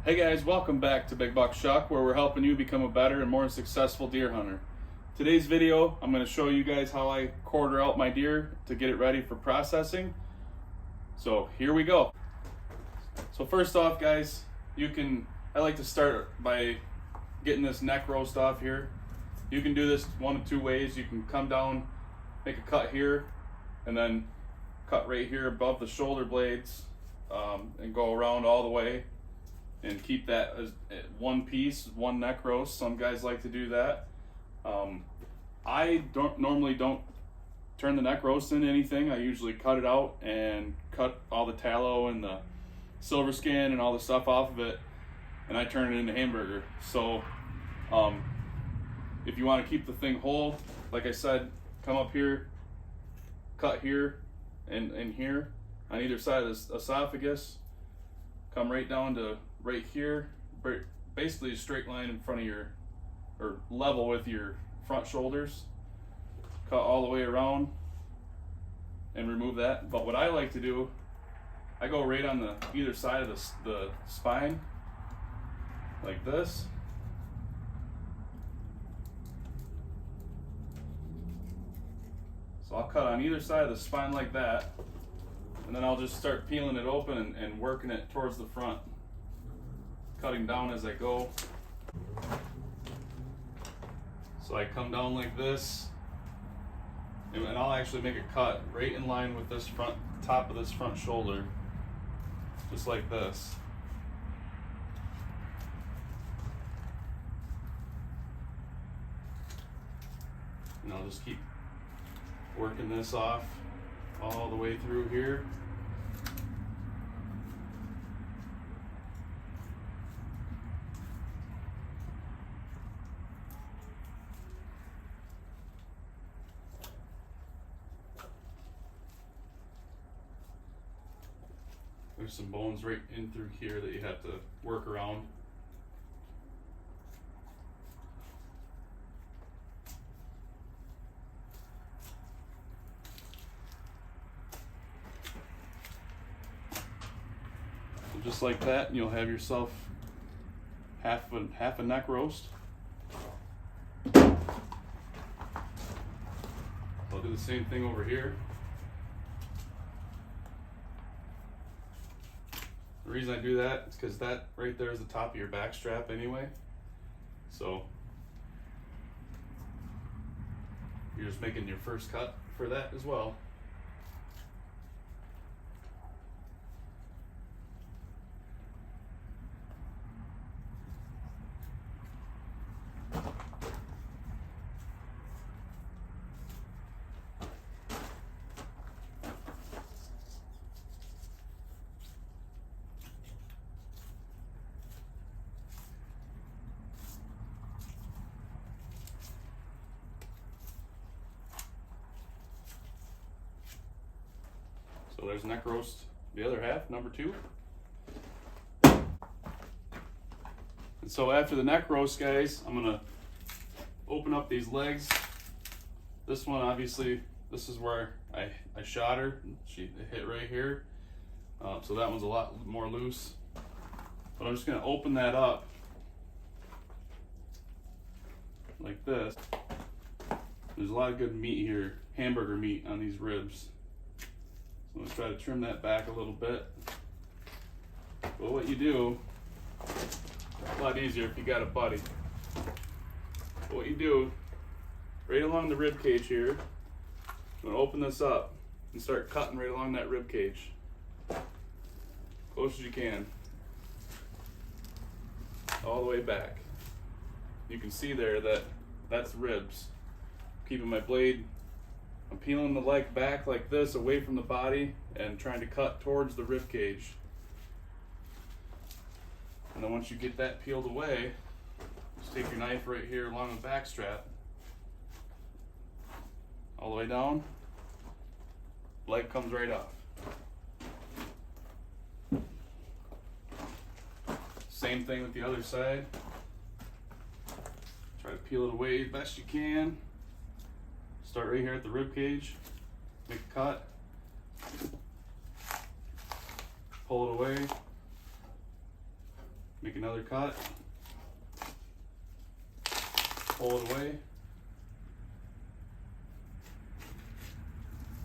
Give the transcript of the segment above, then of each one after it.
Hey guys, welcome back to Big Buck Shuck, where we're helping you become a better and more successful deer hunter. Today's video, I'm going to show you guys how I quarter out my deer to get it ready for processing. So here we go. So first off guys, I like to start by getting this neck roast off here. You can do this one of two ways. You can come down, make a cut here, and then cut right here above the shoulder blades and go around all the way and keep that as one piece, one neck roast. Some guys like to do that. I normally don't turn the neck roast into anything. I usually cut it out and cut all the tallow and the silver skin and all the stuff off of it, and I turn it into hamburger. So if you want to keep the thing whole, like I said, come up here, cut here and here on either side of this esophagus, come right down to right here, basically a straight line in front of your, or level with your front shoulders. Cut all the way around and remove that. But what I like to do, I go right on the either side of the spine, like this. So I'll cut on either side of the spine like that, and then I'll just start peeling it open and working it towards the front, cutting down as I go. So I come down like this, and I'll actually make a cut right in line with this top of this front shoulder, just like this. And I'll just keep working this off all the way through here. There's some bones right in through here that you have to work around. So just like that, and you'll have yourself half a neck roast. I'll do the same thing over here. The reason I do that is because that right there is the top of your back strap anyway. So you're just making your first cut for that as well. So there's neck roast, the other half, number 2. And so after the neck roast, guys, I'm gonna open up these legs. This one, obviously, this is where I shot her. She hit right here. So that one's a lot more loose. But I'm just gonna open that up like this. There's a lot of good meat here, hamburger meat on these ribs. So I'm going to try to trim that back a little bit. But what you do, it's a lot easier if you got a buddy. But what you do, right along the rib cage here, I'm going to open this up and start cutting right along that rib cage. Close as you can. All the way back. You can see there that that's ribs. Keeping my blade, I'm peeling the leg back like this, away from the body, and trying to cut towards the rib cage. And then once you get that peeled away, just take your knife right here along the back strap, all the way down, leg comes right off. Same thing with the other side. Try to peel it away as best you can. Start right here at the rib cage, make a cut, pull it away, Make another cut, pull it away,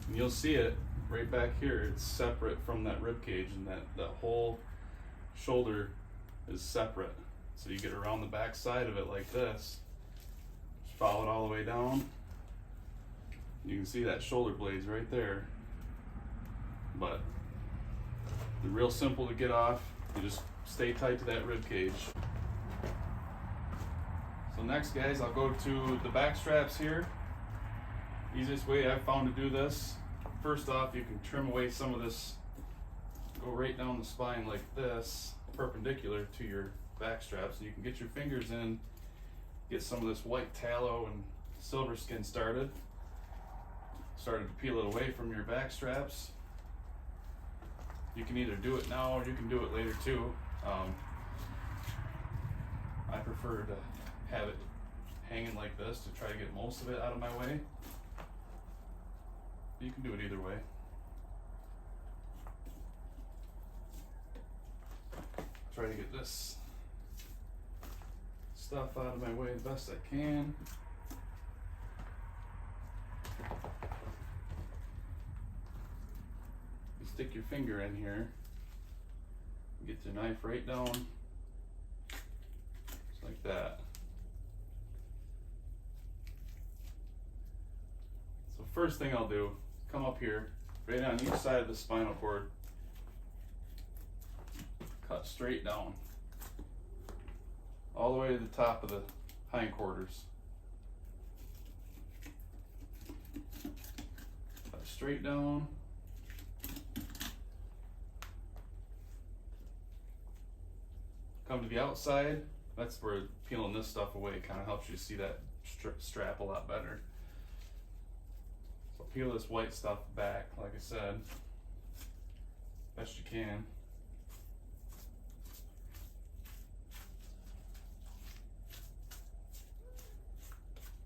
and you'll see it right back here. It's separate from that rib cage, and that whole shoulder is separate. So you get around the back side of it like this, just follow it all the way down. You can see that shoulder blade's right there, but they're real simple to get off. You just stay tight to that rib cage. So next, guys, I'll go to the back straps here. Easiest way I've found to do this, first off, you can trim away some of this, go right down the spine like this, perpendicular to your back straps, and you can get your fingers in, get some of this white tallow and silver skin started to peel it away from your back straps. You can either do it now or you can do it later too. I prefer to have it hanging like this to try to get most of it out of my way. You can do it either way. Try to get this stuff out of my way the best I can. You stick your finger in here, get your knife right down, just like that. So first thing I'll do, come up here, right on each side of the spinal cord, cut straight down, all the way to the top of the hindquarters. Cut straight down. Come to the outside, that's where peeling this stuff away kind of helps you see that strap a lot better. So peel this white stuff back, like I said, best you can.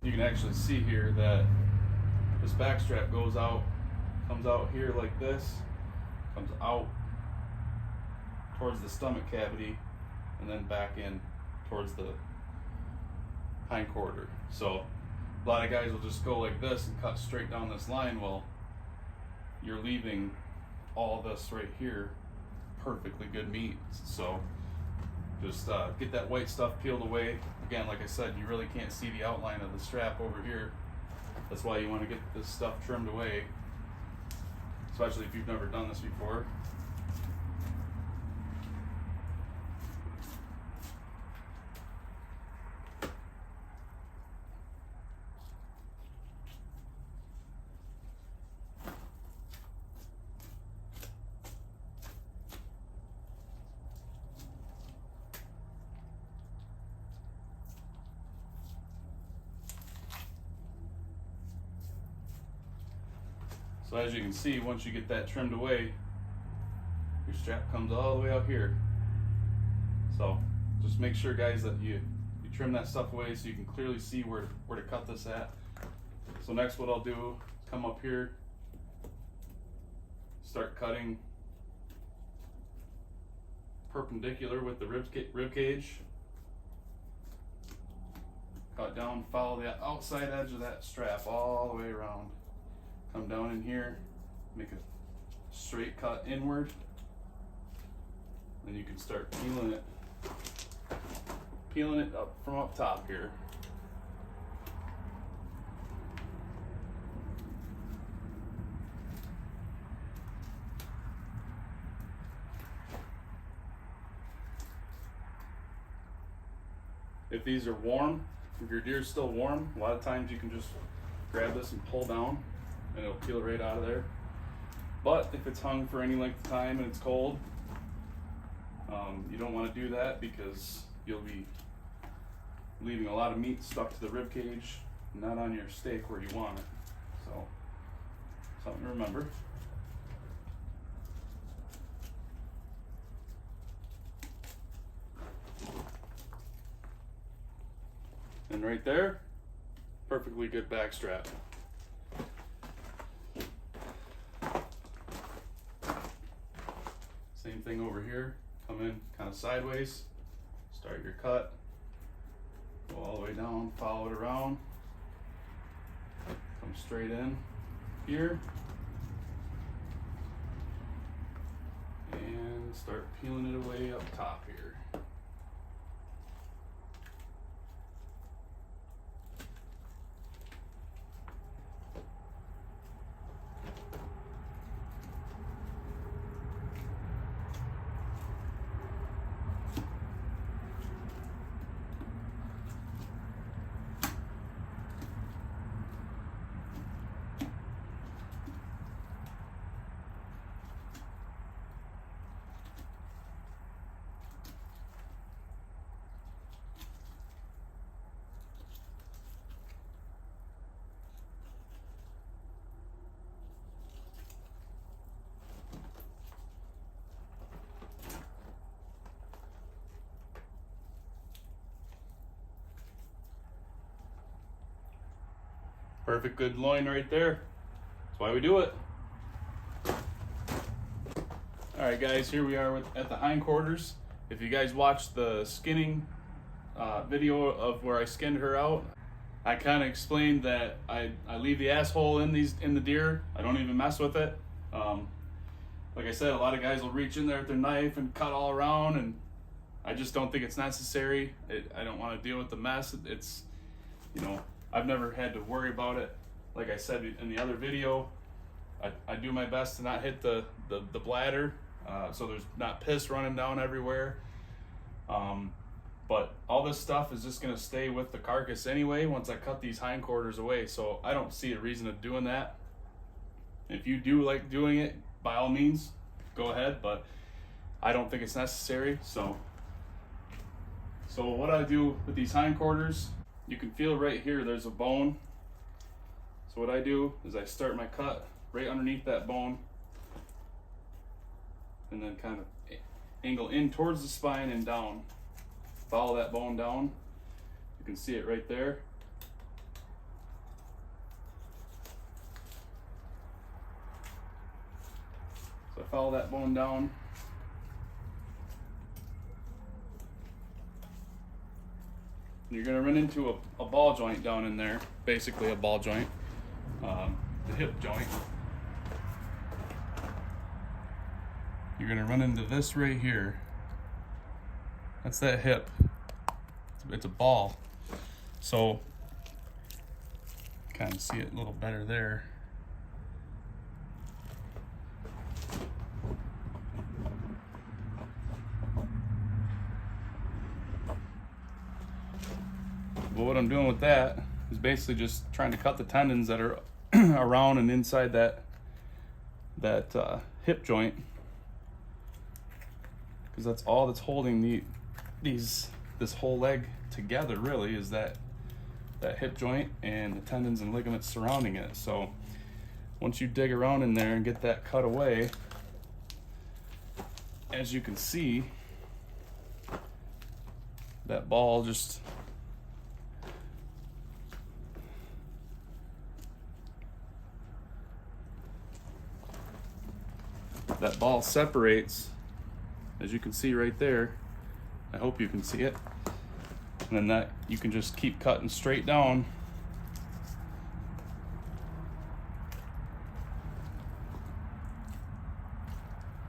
You can actually see here that this back strap goes out, comes out here like this, comes out towards the stomach cavity, and then back in towards the hind quarter. So a lot of guys will just go like this and cut straight down this line. Well, you're leaving all this right here perfectly good meat. So just get that white stuff peeled away. Again, like I said, you really can't see the outline of the strap over here. That's why you want to get this stuff trimmed away, especially if you've never done this before. So as you can see, once you get that trimmed away, your strap comes all the way out here. So just make sure, guys, that you trim that stuff away so you can clearly see where to cut this at. So next, what I'll do, come up here, start cutting perpendicular with the rib cage. Cut down, follow the outside edge of that strap all the way around. Come down in here, make a straight cut inward. Then you can start peeling it up from up top here. If these are warm, if your deer's still warm, a lot of times you can just grab this and pull down and it'll peel right out of there. But if it's hung for any length of time and it's cold, you don't want to do that because you'll be leaving a lot of meat stuck to the rib cage, not on your steak where you want it. So, something to remember. And right there, perfectly good back strap. Same thing over here, come in kind of sideways, Start your cut, go all the way down, follow it around, come straight in here, and start peeling it away up top here. Perfect good loin right there. That's why we do it. All right guys, here we are at the hindquarters. If you guys watched the skinning video of where I skinned her out, I kind of explained that I leave the asshole in the deer. I don't even mess with it. Like I said, a lot of guys will reach in there with their knife and cut all around, and I just don't think it's necessary. I don't want to deal with the mess. It's, you know, I've never had to worry about it. Like I said in the other video, I do my best to not hit the bladder, so there's not piss running down everywhere. But all this stuff is just gonna stay with the carcass anyway once I cut these hindquarters away, so I don't see a reason of doing that. If you do like doing it, by all means, go ahead, but I don't think it's necessary. So what I do with these hindquarters, you can feel right here, there's a bone. So what I do is I start my cut right underneath that bone and then kind of angle in towards the spine and down. Follow that bone down. You can see it right there. So I follow that bone down. You're gonna run into a ball joint down in there, basically a ball joint, the hip joint. You're gonna run into this right here. That's that hip. It's a ball. So, kind of see it a little better there. But what I'm doing with that is basically just trying to cut the tendons that are around and inside that hip joint, because that's all that's holding this whole leg together. Really, is that hip joint and the tendons and ligaments surrounding it. So once you dig around in there and get that cut away, as you can see, that ball just separates, as you can see right there. I hope you can see it. And then that you can just keep cutting straight down.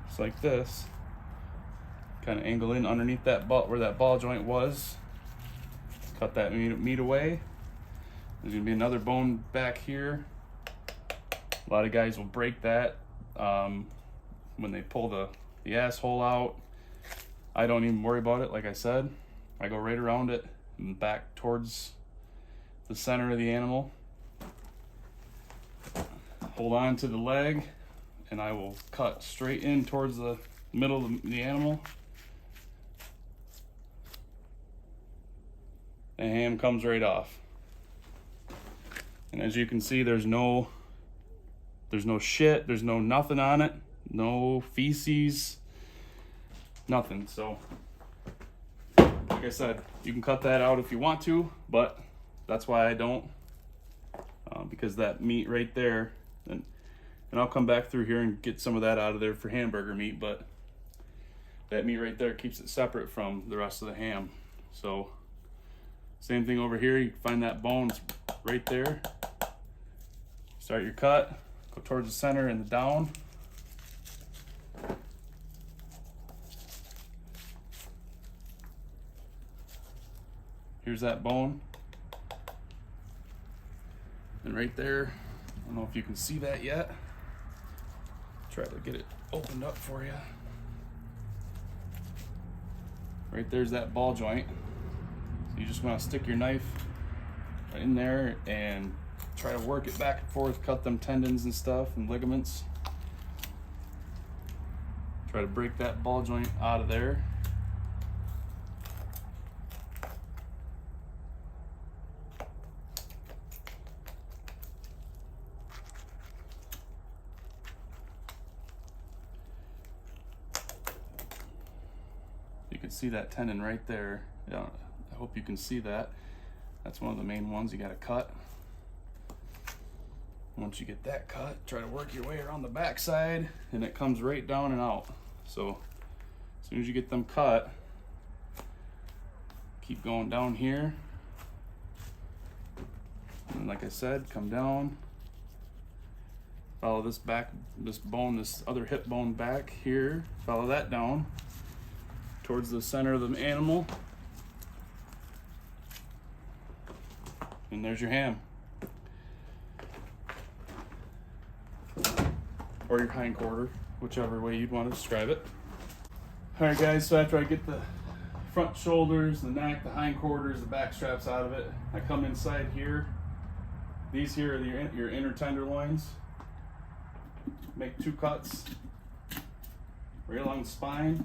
Just like this. Kind of angle in underneath that where that ball joint was. Cut that meat away. There's gonna be another bone back here. A lot of guys will break that when they pull the asshole out. I don't even worry about it. Like I said, I go right around it and back towards the center of the animal. Hold on to the leg, and I will cut straight in towards the middle of the animal. The ham comes right off. And as you can see, there's no shit, there's no nothing on it, no feces, nothing. So like I said, you can cut that out if you want to, but that's why I don't, because that meat right there, and I'll come back through here and get some of that out of there for hamburger meat. But that meat right there keeps it separate from the rest of the ham. So same thing over here, you find that bone right there. Start your cut, go towards the center and the down. Here's that bone. And right there, I don't know if you can see that yet. Try to get it opened up for you. Right there's that ball joint. So you just want to stick your knife right in there and try to work it back and forth, cut them tendons and stuff and ligaments. Try to break that ball joint out of there. You can see that tendon right there. Yeah, I hope you can see that. That's one of the main ones you got to cut. Once you get that cut, try to work your way around the back side, and it comes right down and out. So as soon as you get them cut, keep going down here. And like I said, come down. Follow this back, this bone, this other hip bone back here. Follow that down towards the center of the animal. And there's your ham. Or your hindquarter, whichever way you'd want to describe it. All right guys, so after I get the front shoulders, the neck, the hindquarters, the back straps out of it, I come inside here. These here are your inner tenderloins. Make 2 cuts right along the spine.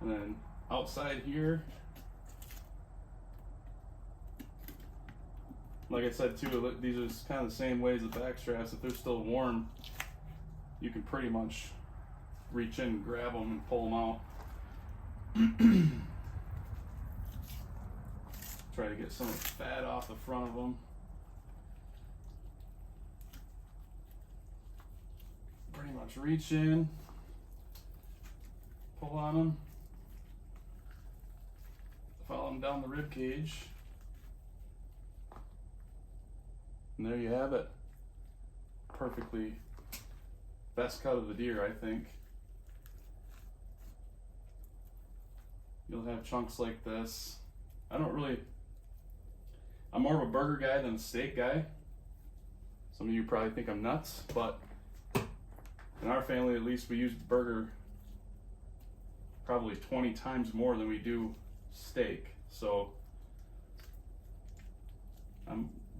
And then outside here, like I said too, these are kind of the same way as the back straps. If they're still warm, you can pretty much reach in and grab them and pull them out. Try to get some of the fat off the front of them. Pretty much reach in, pull on them, follow them down the rib cage. And there you have it. Perfectly best cut of the deer, I think. You'll have chunks like this. I'm more of a burger guy than a steak guy. Some of you probably think I'm nuts, but in our family at least we use burger probably 20 times more than we do steak. So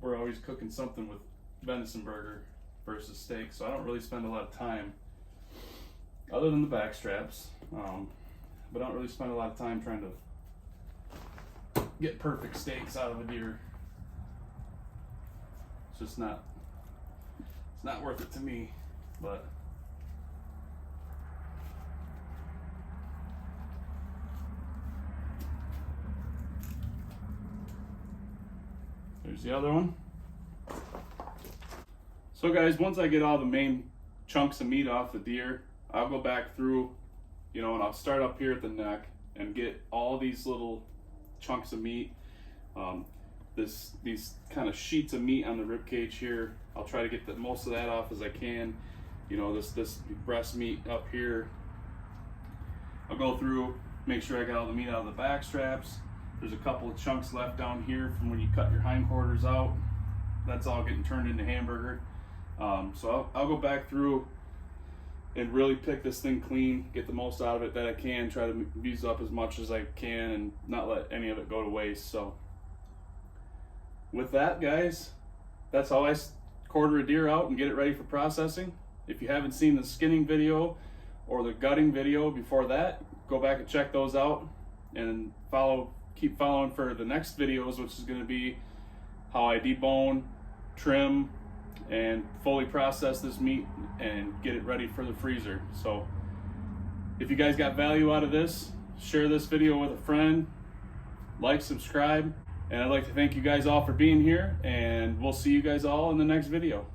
we're always cooking something with venison burger versus steak, so I don't really spend a lot of time, other than the back straps, but I don't really spend a lot of time trying to get perfect steaks out of a deer. It's just not, it's not worth it to me. But there's the other one. So guys, once I get all the main chunks of meat off the deer, I'll go back through, and I'll start up here at the neck and get all these little chunks of meat, these kind of sheets of meat on the rib cage here. I'll try to get the most of that off as I can. This breast meat up here. I'll go through, make sure I got all the meat out of the back straps. There's a couple of chunks left down here from when you cut your hindquarters out. That's all getting turned into hamburger. So I'll go back through and really pick this thing clean, get the most out of it that I can, try to use up as much as I can and not let any of it go to waste. So with that, guys, that's how I quarter a deer out and get it ready for processing. If you haven't seen the skinning video or the gutting video before that, go back and check those out and keep following for the next videos, which is going to be how I debone, trim, and fully process this meat and get it ready for the freezer. So if you guys got value out of this, share this video with a friend, like, subscribe, and I'd like to thank you guys all for being here, and we'll see you guys all in the next video.